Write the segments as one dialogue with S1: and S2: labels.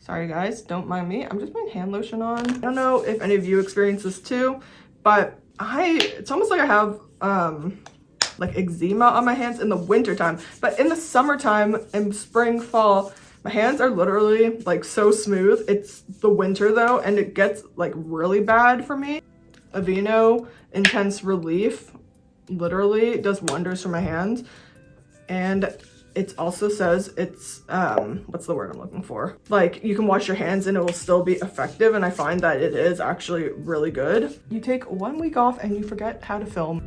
S1: Sorry guys, don't mind me. I'm just putting hand lotion on. I don't know if any of you experience this too, but it's almost like I have like eczema on my hands in the winter time. But in the summertime and spring, fall, my hands are literally like so smooth. It's the winter though, and it gets like really bad for me. Aveeno Intense Relief literally does wonders for my hands. And it also says it's, what's the word I'm looking for? Like, you can wash your hands and it will still be effective, and I find that it is actually really good. You take 1 week off and you forget how to film.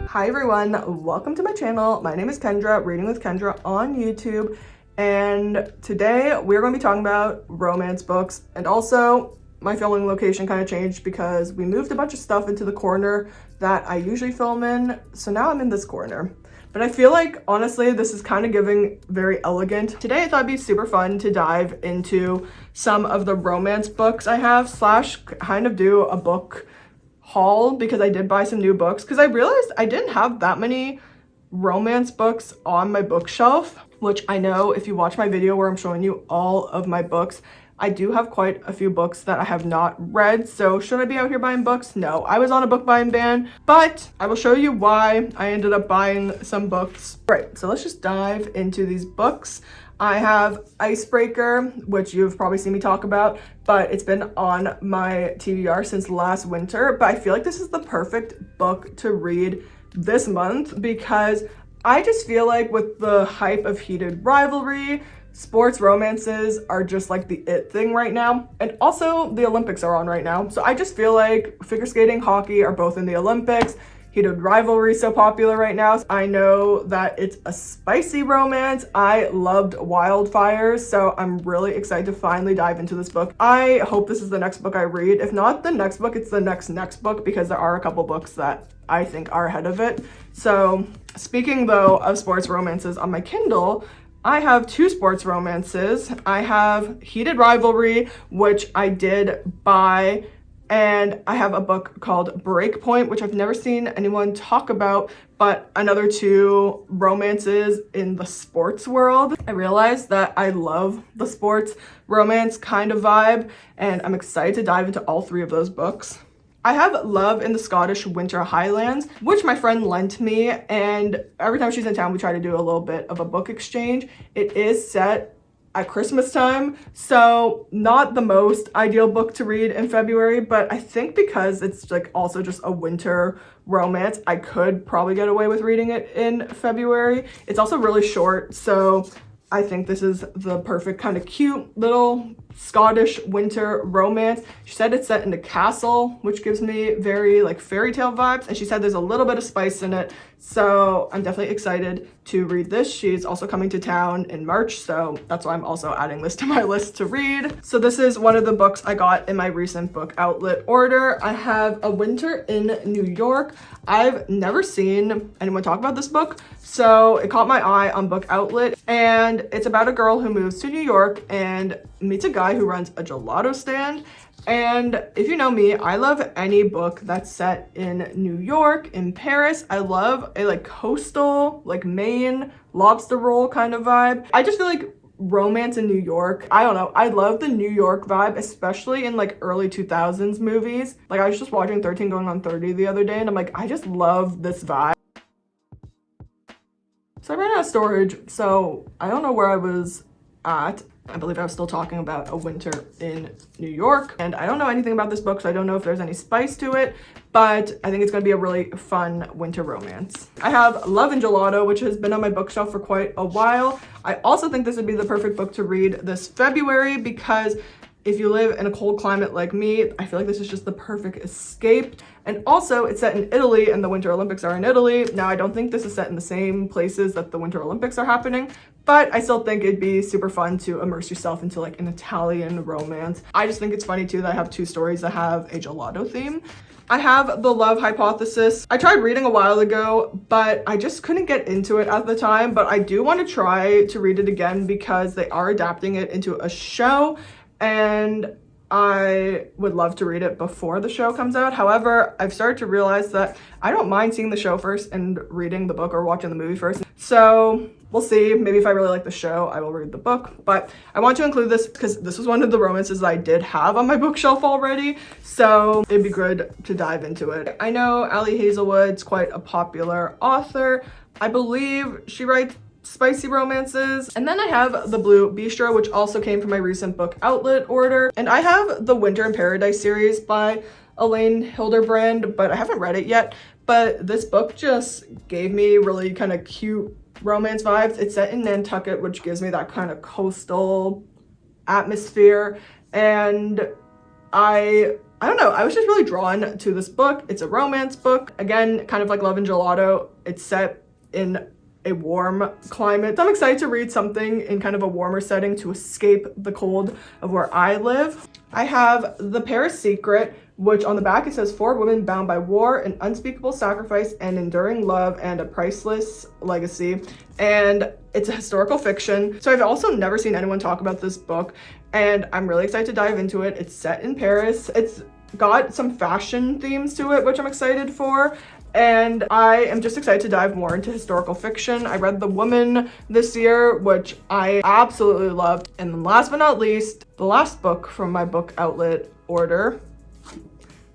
S1: Hi everyone, welcome to my channel. My name is Kendra, Reading with Kendra on YouTube, and today we're going to be talking about romance books, and also my filming location kind of changed because we moved a bunch of stuff into the corner that I usually film in, so now I'm in this corner. But I feel like, honestly, this is kind of giving very elegant. Today I thought it'd be super fun to dive into some of the romance books I have, slash kind of do a book haul, because I did buy some new books, because I realized I didn't have that many romance books on my bookshelf, which I know if you watch my video where I'm showing you all of my books, I do have quite a few books that I have not read. So should I be out here buying books? No, I was on a book buying ban, but I will show you why I ended up buying some books. Right, so let's just dive into these books. I have Icebreaker, which you've probably seen me talk about, but it's been on my TBR since last winter. But I feel like this is the perfect book to read this month, because I just feel like with the hype of heated rivalry, sports romances are just like the it thing right now. And also the Olympics are on right now. So I just feel like figure skating, hockey are both in the Olympics. Heated rivalry is so popular right now. I know that it's a spicy romance. I loved Wildfires, so I'm really excited to finally dive into this book. I hope this is the next book I read. If not the next book, it's the next book, because there are a couple books that I think are ahead of it. So speaking though of sports romances, on my Kindle, I have 2 sports romances. I have Heated Rivalry, which I did buy, and I have a book called Breakpoint, which I've never seen anyone talk about, but another 2 romances in the sports world. I realized that I love the sports romance kind of vibe, and I'm excited to dive into all 3 of those books. I have Love in the Scottish Winter Highlands, which my friend lent me, and every time she's in town, we try to do a little bit of a book exchange. It is set at Christmas time, so not the most ideal book to read in February, but I think because it's like also just a winter romance, I could probably get away with reading it in February. It's also really short, so I think this is the perfect kind of cute little Scottish winter romance. She said it's set in a castle, which gives me very like fairy tale vibes, and she said there's a little bit of spice in it, so I'm definitely excited to read this. She's also coming to town in March, so that's why I'm also adding this to my list to read. So this is one of the books I got in my recent book outlet order. I have A Winter in New York. I've never seen anyone talk about this book, so it caught my eye on book outlet, and it's about a girl who moves to New York and meets a guy who runs a gelato stand. And if you know me, I love any book that's set in New York, in Paris. I love a like coastal, like Maine lobster roll kind of vibe. I just feel like romance in New York, I don't know, I love the New York vibe, especially in like early 2000s movies. Like I was just watching 13 Going on 30 the other day, and I'm like, I just love this vibe. So I ran out of storage, so I don't know where I was at. I believe I was still talking about A Winter in New York, and I don't know anything about this book, so I don't know if there's any spice to it, but I think it's going to be a really fun winter romance. I have Love and Gelato, which has been on my bookshelf for quite a while. I also think this would be the perfect book to read this February, because if you live in a cold climate like me, I feel like this is just the perfect escape. And also, it's set in Italy, and the Winter Olympics are in Italy. Now, I don't think this is set in the same places that the Winter Olympics are happening, but I still think it'd be super fun to immerse yourself into like an Italian romance. I just think it's funny too that I have 2 stories that have a gelato theme. I have The Love Hypothesis. I tried reading a while ago, but I just couldn't get into it at the time, but I do want to try to read it again because they are adapting it into a show, and I would love to read it before the show comes out. However, I've started to realize that I don't mind seeing the show first and reading the book or watching the movie first. So we'll see. Maybe if I really like the show, I will read the book. But I want to include this because this was one of the romances that I did have on my bookshelf already. So it'd be good to dive into it. I know Ali Hazelwood's quite a popular author. I believe she writes spicy romances. And then I have The Blue Bistro, which also came from my recent book outlet order. And I have the Winter in Paradise series by Elaine Hilderbrand, but I haven't read it yet. But this book just gave me really kind of cute romance vibes. It's set in Nantucket, which gives me that kind of coastal atmosphere. And I don't know, I was just really drawn to this book. It's a romance book. Again, kind of like Love and Gelato, it's set in a warm climate. So I'm excited to read something in kind of a warmer setting to escape the cold of where I live. I have The Paris Secret, which on the back it says 4 women bound by war, an unspeakable sacrifice, and enduring love, and a priceless legacy. And it's a historical fiction. So I've also never seen anyone talk about this book, and I'm really excited to dive into it. It's set in Paris. It's got some fashion themes to it, which I'm excited for. And I am just excited to dive more into historical fiction. I read The Woman this year, which I absolutely loved. And then last but not least, the last book from my book outlet order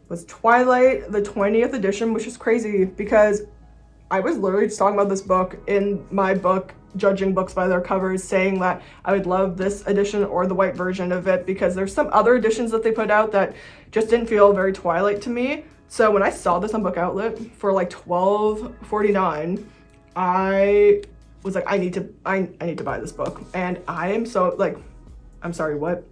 S1: was Twilight, the 20th edition, which is crazy because I was literally just talking about this book in my book, judging books by their covers, saying that I would love this edition or the white version of it because there's some other editions that they put out that just didn't feel very Twilight to me. So when I saw this on Book Outlet for like $12.49, I was like, I need to buy this book. And I am so like, I'm sorry, what?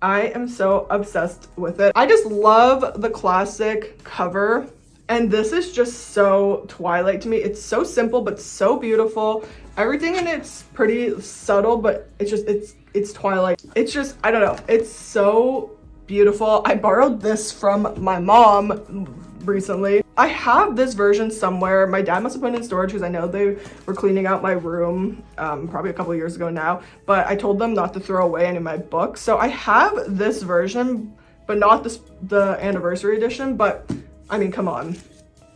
S1: I am so obsessed with it. I just love the classic cover. And this is just so Twilight to me. It's so simple, but so beautiful. Everything in it's pretty subtle, but it's Twilight. It's just, I don't know. It's so beautiful. I borrowed this from my mom recently. I have this version somewhere. My dad must have put it in storage because I know they were cleaning out my room probably a couple of years ago now, but I told them not to throw away any of my books. So I have this version, but not the anniversary edition. But I mean, come on.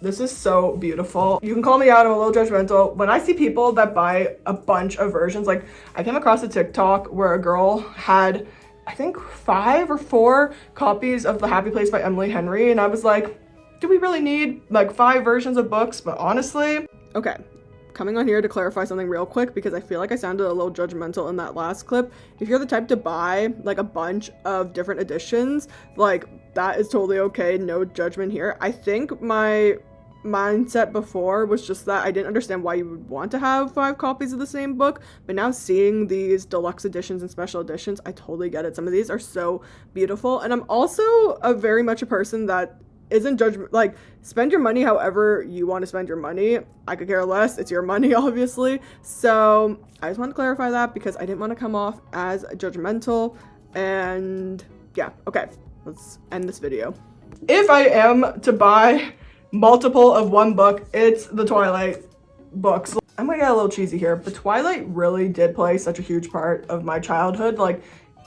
S1: This is so beautiful. You can call me out, I'm a little judgmental. When I see people that buy a bunch of versions, like I came across a TikTok where a girl had, I think 5 or 4 copies of The Happy Place by Emily Henry, and I was like, do we really need like 5 versions of books? But honestly, okay, coming on here to clarify something real quick because I feel like I sounded a little judgmental in that last clip. If you're the type to buy like a bunch of different editions, like that is totally okay, no judgment here. I think my mindset before was just that I didn't understand why you would want to have 5 copies of the same book, but now seeing these deluxe editions and special editions, I totally get it. Some of these are so beautiful, and I'm also very much a person that isn't judgment, like spend your money however you want to spend your money. I could care less, it's your money obviously. So I just want to clarify that because I didn't want to come off as judgmental. And yeah, okay, let's end this video. If I am to buy multiple of one book, it's the Twilight books. I'm gonna get a little cheesy here, but Twilight really did play such a huge part of my childhood. Like,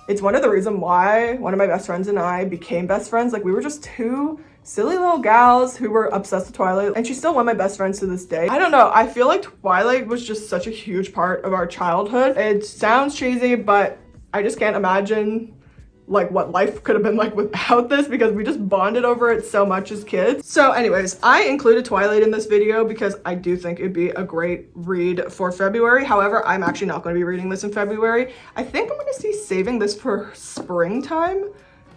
S1: it's one of the reasons why one of my best friends and I became best friends. Like, we were just 2 silly little gals who were obsessed with Twilight, and she's still one of my best friends to this day. I don't know, I feel like Twilight was just such a huge part of our childhood. It sounds cheesy, but I just can't imagine like what life could have been like without this because we just bonded over it so much as kids. So anyways, I included Twilight in this video because I do think it'd be a great read for February. However, I'm actually not going to be reading this in February. I think I'm going to be saving this for springtime.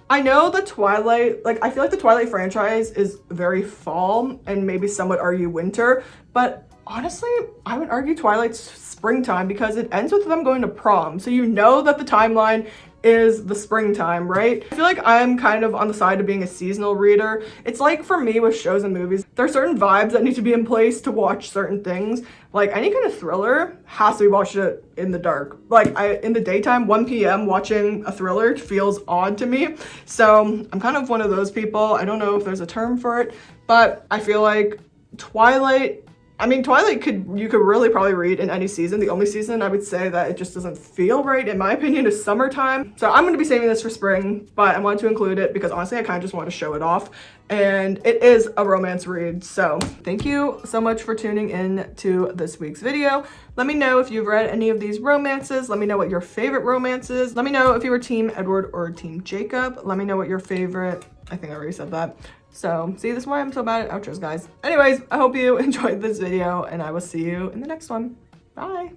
S1: I know the Twilight, like I feel like the Twilight franchise is very fall and maybe some would argue winter, but honestly, I would argue Twilight's springtime because it ends with them going to prom. So you know that the timeline is the springtime, right? I feel like I'm kind of on the side of being a seasonal reader. It's like for me with shows and movies, there are certain vibes that need to be in place to watch certain things. Like any kind of thriller has to be watched in the dark. Like in the daytime, 1 p.m. watching a thriller feels odd to me. So I'm kind of one of those people. I don't know if there's a term for it, but I feel like Twilight I mean, Twilight you could really probably read in any season. The only season I would say that it just doesn't feel right, in my opinion, is summertime. So I'm going to be saving this for spring, but I wanted to include it because honestly, I kind of just want to show it off. And it is a romance read. So thank you so much for tuning in to this week's video. Let me know if you've read any of these romances. Let me know what your favorite romance is. Let me know if you were Team Edward or Team Jacob. Let me know what your favorite, I think I already said that. So, see, this is why I'm so bad at outros, guys. Anyways, I hope you enjoyed this video, and I will see you in the next one. Bye!